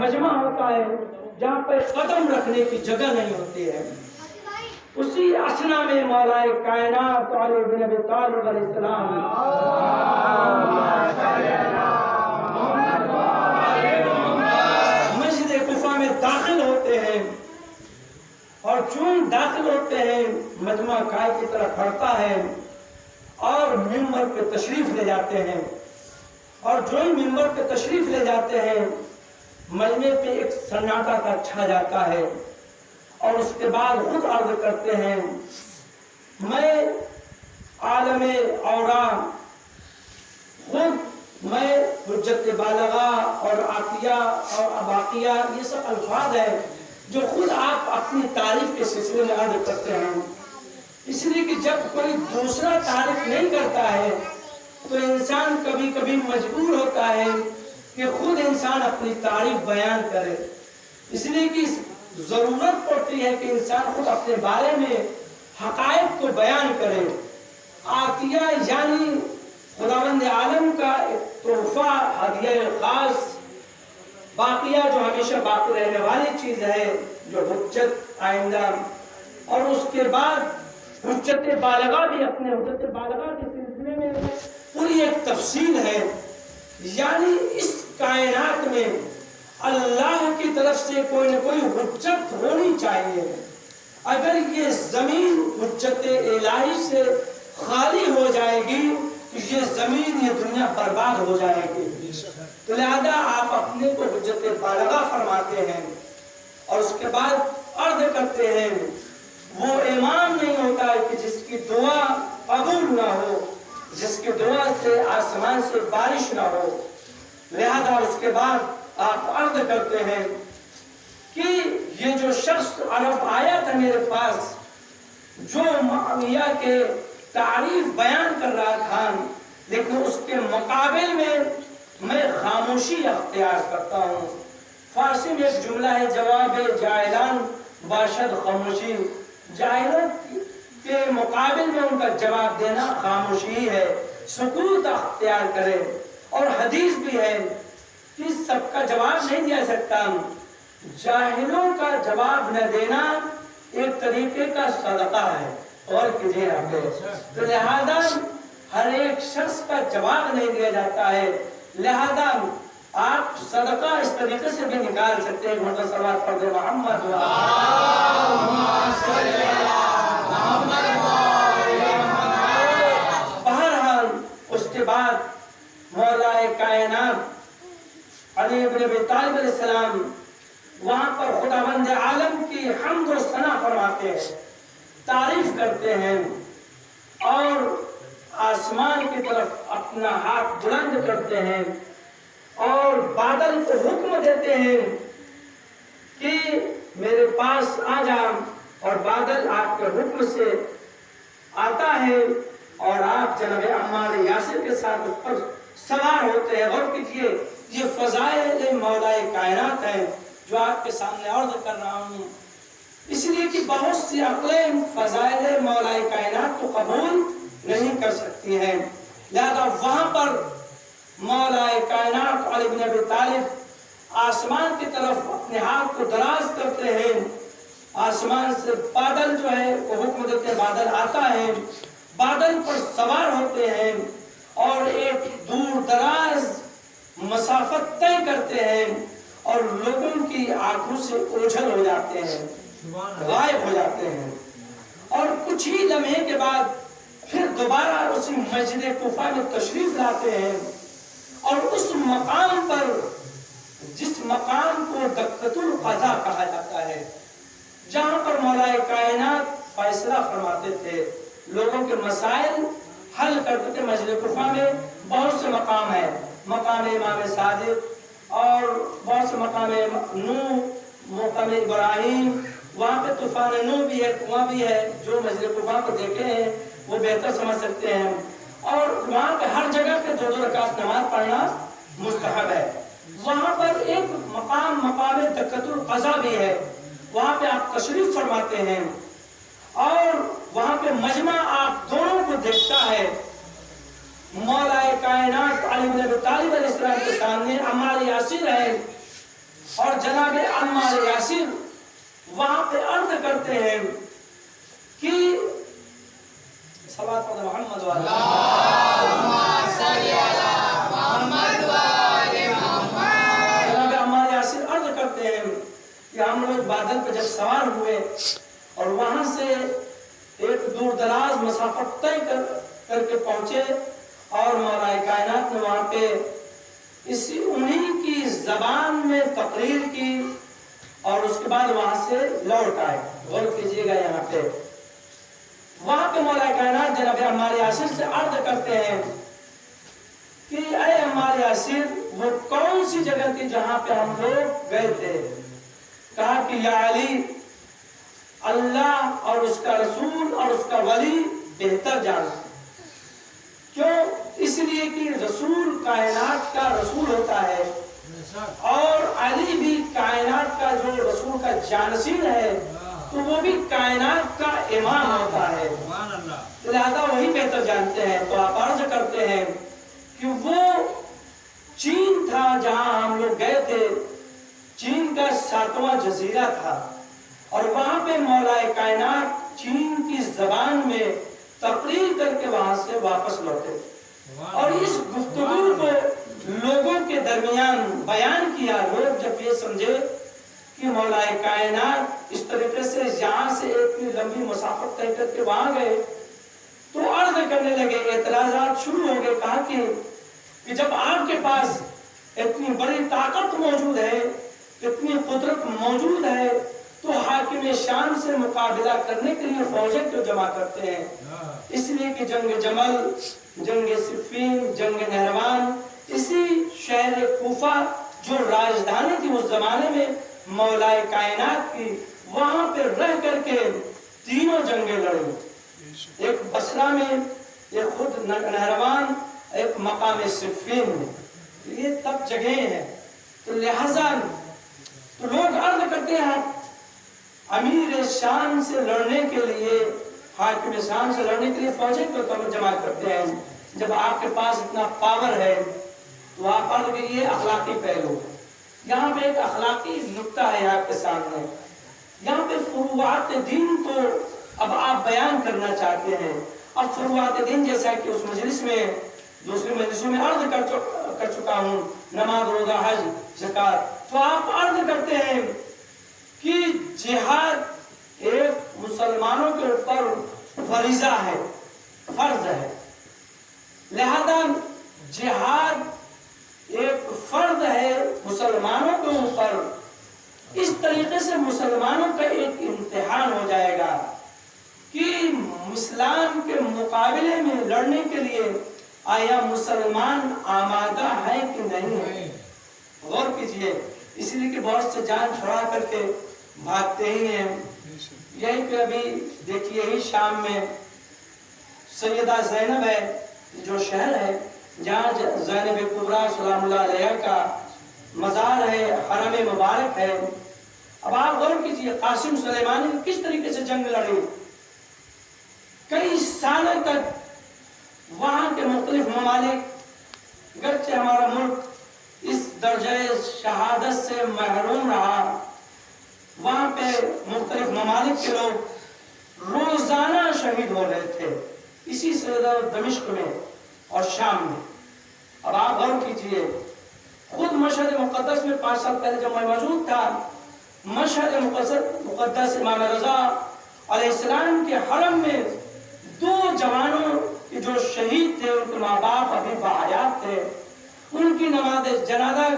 مجمع ہوتا ہے جہاں پر قدم رکھنے کی جگہ نہیں ہوتی ہے، اسی اسنا میں مولا کائنات علی بن ابی طالب علیہ السلام مسجد کوفہ میں داخل ہوتے ہیں، اور چون داخل ہوتے ہیں مجمع کائے کی طرف بڑھتا ہے اور منبر پہ تشریف لے جاتے ہیں، اور جو ہی منبر پہ تشریف لے جاتے ہیں مجمع پہ ایک سناٹا کا چھا جاتا ہے، اور اس کے بعد خود عرض کرتے ہیں میں عالم اورا خود میں حجت بالغہ اور عطیہ اور اباقیہ یہ سب الفاظ ہیں جو خود آپ اپنی تعریف کے سلسلے میں عرض کرتے ہیں، اس لیے کہ جب کوئی دوسرا تعریف نہیں کرتا ہے تو انسان کبھی کبھی مجبور ہوتا ہے کہ خود انسان اپنی تعریف بیان کرے، اس لیے کہ ضرورت پڑتی ہے کہ انسان خود اپنے بارے میں حقائق کو بیان کرے۔ عطیہ یعنی خداوند عالم کا ایک تحفہ، ہدیہ خاص، باقیہ جو ہمیشہ باقی رہنے والی چیز ہے جو حجت آئندہ، اور اس کے بعد حجت بالغہ بھی اپنے حجت بالغہ کے سلسلے میں پوری ایک تفصیل ہے، یعنی اس کائنات میں اللہ کی طرف سے کوئی نہ کوئی حجت ہونی چاہیے، اگر یہ زمین حجت الہی سے خالی ہو جائے گی تو یہ زمین یہ دنیا برباد ہو جائے گی، تو لہذا آپ اپنے کو حجت بالغہ فرماتے ہیں، اور اس کے بعد عرض کرتے ہیں وہ امام نہیں ہوتا کہ جس کی دعا قبول نہ ہو، جس کی دعا سے آسمان سے بارش نہ ہو، لہذا اس کے بعد آپ عرض کرتے ہیں کہ یہ جو شخص عرب آیا تھا میرے پاس جو معاویہ کے تعریف بیان کر رہا تھا، لیکن اس کے مقابل میں خاموشی اختیار کرتا ہوں۔ فارسی میں ایک جملہ ہے جواب جاہلان باشد خاموشی، جاہلوں کے مقابل میں ان کا جواب دینا خاموشی ہے، سکوت اختیار کرے، اور حدیث بھی ہے کہ سب کا جواب نہیں دیا سکتا، جاہلوں کا جواب نہ دینا ایک طریقے کا صدقہ ہے، اور کیجیے آپ تو لہذا ہر ایک شخص کا جواب نہیں دیا جاتا ہے، لہذا آپ صدقہ اس طریقے سے بھی نکال سکتے ہیں، محمد صلوات پڑھ دے محمد بہرحال اس کے بعد مولا کائنات علی بن ابی طالب علیہ السلام وہاں پر خداوند عالم کی حمد و ثنا فرماتے ہیں، تعریف کرتے ہیں، اور آسمان کی طرف اپنا ہاتھ بلند کرتے ہیں اور بادل کو حکم دیتے ہیں کہ میرے پاس آ جا، اور بادل آپ کے حکم سے آتا ہے اور آپ جناب عمار یاسر کے ساتھ اس پر سوار ہوتے ہیں۔ غور کیجیے یہ فضائل مولا کائنات ہیں جو آپ کے سامنے عرض کر رہا ہوں، اس لیے کہ بہت سی عقلیں فضائل مولا کائنات کو قبول نہیں کر سکتی ہیں، لہذا وہاں پر مولا کائنات علی بن ابی طالب آسمان کی طرف اپنے ہاتھ کو دراز کرتے ہیں، آسمان سے بادل جو ہے وہ حکم دیتے ہیں، بادل آتا ہے، بادل پر سوار ہوتے ہیں اور ایک دور دراز مسافت طے کرتے ہیں اور لوگوں کی آنکھوں سے اوجھل ہو جاتے ہیں، غائب ہو جاتے ہیں، اور کچھ ہی لمحے کے بعد پھر دوبارہ اسی مسجد کوفہ میں تشریف لاتے ہیں، اور اس مقام پر جس مقام کو دقۃ القضا کہا جاتا ہے، جہاں پر مولا کائنات فیصلہ فرماتے تھے، لوگوں کے مسائل حل کرتے تھے۔ مسجد کوفہ میں بہت سے مقام ہیں، مقام امام صادق اور بہت سے مقام نوح، مقام ابراہیم، وہاں پہ طوفان نوح بھی ہے، کنواں بھی ہے، جو مسجد کوفہ کو دیکھے ہیں وہ بہتر سمجھ سکتے ہیں، اور وہاں پہ ہر جگہ پہ 2 رکعت نماز پڑھنا مستحب ہے۔ وہاں پر ایک مقام دقۃ القضا بھی ہے، وہاں پہ آپ تشریف فرماتے ہیں، اور وہاں پہ مجمع آپ دونوں کو دیکھتا ہے، مولا کائنات علی بن ابی طالب علیہ السلام کے سامنے عمار یاسر ہے، اور جناب عمار یاسر وہاں پہ عرض کرتے ہیں کہ صلوات محمد اللہم صلی علی محمد وآل محمد. جناب عمار یاسر عرض کرتے ہیں کہ ہم لوگ بادل پہ جب سوار ہوئے اور وہاں سے ایک دور دراز مسافت طے کر کے پہنچے اور مولا کائنات نے وہاں پہ انہی کی زبان میں تقریر کی اور اس کے بعد وہاں سے لوٹ آئے. غور کیجئے گا یہاں پہ وہاں پہ مولا کائنات جناب عمار یاسر سے عرض کرتے ہیں کہ اے عمار یاسر وہ کون سی جگہ تھی جہاں پہ ہم لوگ گئے تھے؟ کہا کہ یا علی اللہ اور اس کا رسول اور اس کا ولی بہتر جانتے. کیوں؟ اس لیے کہ رسول کائنات کا رسول ہوتا ہے اور علی بھی کائنات کا جو رسول کا جانشین ہے تو وہ بھی کائنات کا امام ہوتا ہے، لہذا وہی بہتر جانتے ہیں. تو آپ عرض کرتے ہیں کہ وہ چین تھا جہاں ہم لوگ گئے تھے، چین کا 7واں جزیرہ تھا اور وہاں پہ مولا کائنات چین کی زبان میں تقریر کر کے وہاں سے واپس لوٹے اور اس گفتگو کو لوگوں کے درمیان بیان کیا. لوگ جب یہ سمجھے کہ مولا کائنات اس طریقے سے یہاں سے اتنی لمبی مسافت طے کر کے وہاں گئے تو عرض کرنے لگے، اعتراضات شروع ہو گئے. کہا کہ جب آپ کے پاس اتنی بڑی طاقت موجود ہے، اتنی قدرت موجود ہے تو حاکم شام سے مقابلہ کرنے کے لیے فوجیں کیوں جمع کرتے ہیں؟ اس لیے کہ جنگ جمل، جنگ صفین، جنگ نہروان، اسی شہر کوفہ جو راجدھانی تھی اس زمانے میں مولا کائنات کی، وہاں پہ رہ کر کے تینوں جنگیں لڑی. ایک بصرہ میں، ایک خود نہروان، ایک مقام صفین میں. یہ تب جگہیں ہیں. تو لہذا تو لوگ عرض کرتے ہیں امیر شام سے لڑنے کے لیے، حاکم شام سے لڑنے کے لیے فوجیں کو جمع کرتے ہیں جب آپ کے پاس اتنا پاور ہے. تو آپ عرض کہ یہ اخلاقی پہلو. یہاں پہ ایک اخلاقی نکتہ ہے آپ کے سامنے. یہاں پہ فروعات دین کو اب آپ بیان کرنا چاہتے ہیں. اب فروعات دین جیسا کہ اس مجلس میں دوسری مجلسوں میں عرض کر چکا ہوں، نماز، روزہ، حج، زکات. تو آپ عرض کرتے ہیں کہ جہاد ایک مسلمانوں کے اوپر فریضہ ہے، فرض ہے. لہذا جہاد ایک فرض ہے مسلمانوں کے اوپر. اس طریقے سے مسلمانوں کا ایک امتحان ہو جائے گا کہ اسلام کے مقابلے میں لڑنے کے لیے آیا مسلمان آمادہ ہے کہ نہیں ہے. غور کیجئے. اس لیے کہ بہت سے جان چھڑا کر کے بھاگتے ہی ہیں. یہی کہ ابھی دیکھیے ہی شام میں سیدہ زینب ہے جو شہر ہے جہاں زینب کبریٰ سلام اللہ علیہ کا مزار ہے، حرم مبارک ہے. اب آپ غور کیجئے قاسم سلیمانی نے کس طریقے سے جنگ لڑی. کئی سالوں تک وہاں کے مختلف ممالک، گرچہ ہمارا ملک اس درجہ شہادت سے محروم رہا، وہاں پہ مختلف ممالک کے لوگ روزانہ شہید ہو رہے تھے اسی سے دمشق میں اور شام میں. اب آپ غور کیجئے خود مشہد مقدس میں 5 سال پہلے جب میں موجود تھا، مشہد مقدس امام رضا علیہ السلام کے حرم میں 2 جوانوں کہ جو شہید تھے، ان کے ماں باپ ابھی باحیات تھے، ان کی نماز جنازہ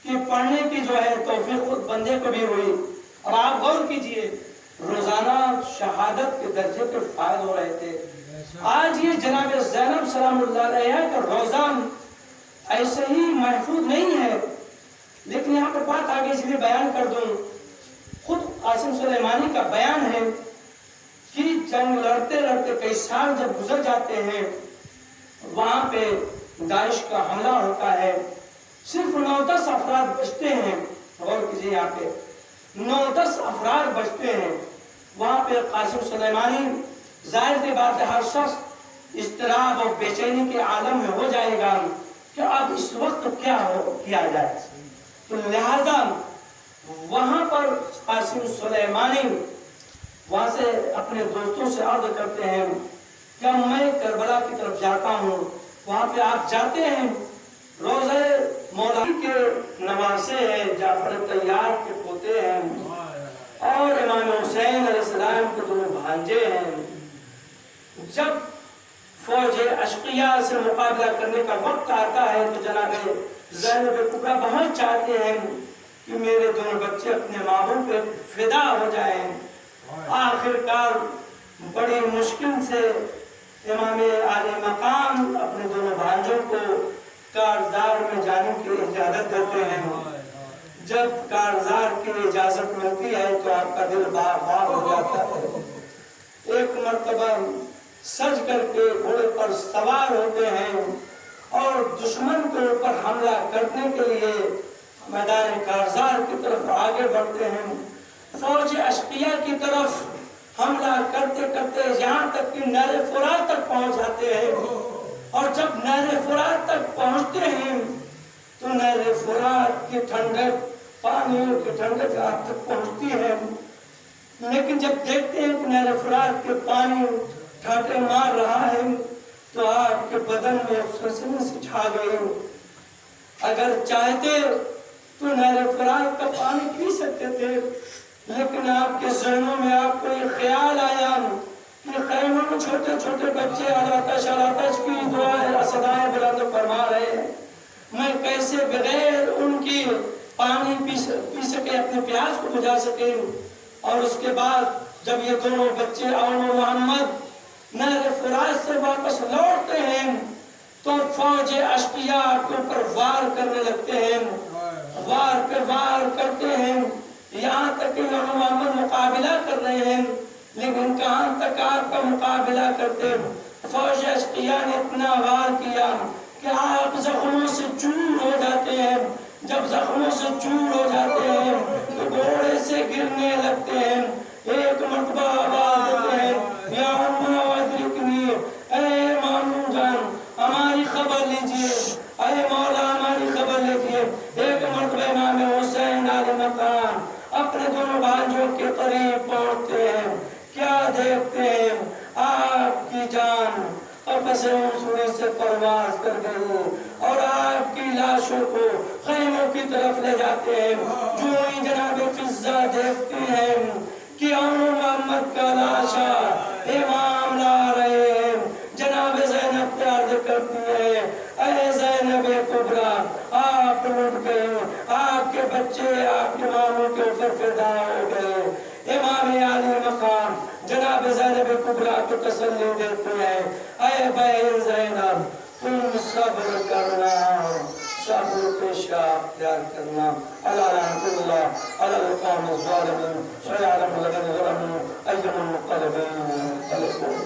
کی پڑھنے کی جو ہے توفیق خود بندے کو بھی ہوئی. اور آپ غور کیجئے روزانہ شہادت کے درجے پر فائد ہو رہے تھے. آج یہ جناب زینب سلام اللہ علیہ کا روزہ ایسے ہی محفوظ نہیں ہے. لیکن یہاں پر بات آگے اس لیے بیان کر دوں، خود قاسم سلیمانی کا بیان ہے کہ جنگ لڑتے لڑتے کئی سال جب گزر جاتے ہیں، وہاں پہ داعش کا حملہ ہوتا ہے، صرف 9-10 افراد بچتے ہیں. غور کیجئے یہاں پہ 9-10 افراد بچتے ہیں. وہاں پہ قاسم سلیمانی، ظاہر سی بات ہے ہر شخص اضطراب اور بے چینی کے عالم میں ہو جائے گا کہ اب اس وقت کیا کیا جائے. تو لہذا قاسم سلیمانی وہاں سے اپنے دوستوں سے عرض کرتے ہیں کہ میں کربلا کی طرف جاتا ہوں، وہاں پہ آپ جاتے ہیں، روضہ مولا کے نواسے ہیں، جعفر طیار کے پوتے ہیں اور امام حسین علیہ السلام کے دونوں بھانجے ہیں۔ جب فوج اشقیاء سے مقابلہ کرنے کا وقت آتا ہے تو جناب زینب کبریٰ بہت چاہتے ہیں کہ میرے دونوں بچے اپنے ماں باپ پہ فدا ہو جائیں۔ آخر کار بڑی مشکل سے امام عالی مقام اپنے دونوں بھانجوں کو کارزار میں جانے کی اجازت دیتے ہیں۔ جب کارزار کی اجازت ملتی ہے تو آپ کا دل باغ باغ ہو جاتا ہے۔ ایک مرتبہ سج کر کے گھوڑے پر سوار ہوتے ہیں اور دشمن کے اوپر حملہ کرنے کے لیے میدان کارزار کی طرف آگے بڑھتے ہیں۔ فوج اشقیاء کی طرف حملہ کرتے کرتے یہاں تک کہ نہر فرات تک پہنچ جاتے ہیں، اور جب نہر فرات تک پہنچتے ہیں تو نہر فرات کی ٹھنڈک، پانیوں کی ٹھنڈک آپ تک پہنچتی ہے، لیکن جب دیکھتے ہیں کہ نہر فرات کے پانی ٹھاٹے مار رہا ہے تو آپ کے بدن میں سنسنی سی چھا گئی۔ اگر چاہتے تو نہر فرات کا پانی پی سکتے تھے، لیکن آپ کے ذہنوں میں آپ کو یہ خیال آیا کہ خیموں میں چھوٹے چھوٹے بچے آتش کی دعائیں صدائیں بلند فرما رہے ہیں، میں کیسے بغیر ان کی پانی پی سکے، اپنے پیاس کو بجھا سکے۔ اور اس کے بعد جب یہ دونوں بچے عون و محمد نہر فرات سے واپس لوٹتے ہیں تو فوج اشقیاء کے اوپر وار کرنے لگتے ہیں، وار پہ وار کرتے ہیں، یہاں تک کہ عون و محمد مقابلہ کر رہے ہیں، لیکن کہاں تک آپ کا مقابلہ کرتے ہیں؟ فوج اشقیاء نے اتنا وار کیا کہ آپ زخموں سے چور ہو جاتے ہیں۔ جب زخموں سے چور ہو جاتے ہیں تو گھوڑے سے گرنے لگتے ہیں۔ ایک مرتبہ آواز دیتے ہیں، یا امّا ادرکنی، اے مامون جان ہماری خبر لیجئے، اے مولا ہماری خبر لیجئے۔ ایک مرتبہ امام حسین علیہ مقام اپنے دونوں بھائیوں کے قریب پہنچتے ہیں، کیا دیکھتے ہیں؟ آپ کی جان قفس انسوری سے پرواز کر گئی اور آپ کی لاشوں کو خیموں کی طرف لے جاتے ہیں۔ جو ہی جناب فضہ دیکھتے ہیں کہ عون و محمد کا لاشا امام لا رہے ہیں، جناب زینب پیار کرتی ہے، اے زینب کبریٰ آپ لٹ گئے، آپ کے بچے آپ کے ماموں کے اوپر فدا ہو گئے۔ امام عالی مقام جناب زینب کبریٰ کو تسلی دیتے ہیں، اے بہن زینب تم صبر کرنا، صبر پیشہ اختیار کرنا۔ الا رحمت اللہ علی القوم الظالمین ویعلم الذین ظلموا ای منقلب انقلبون۔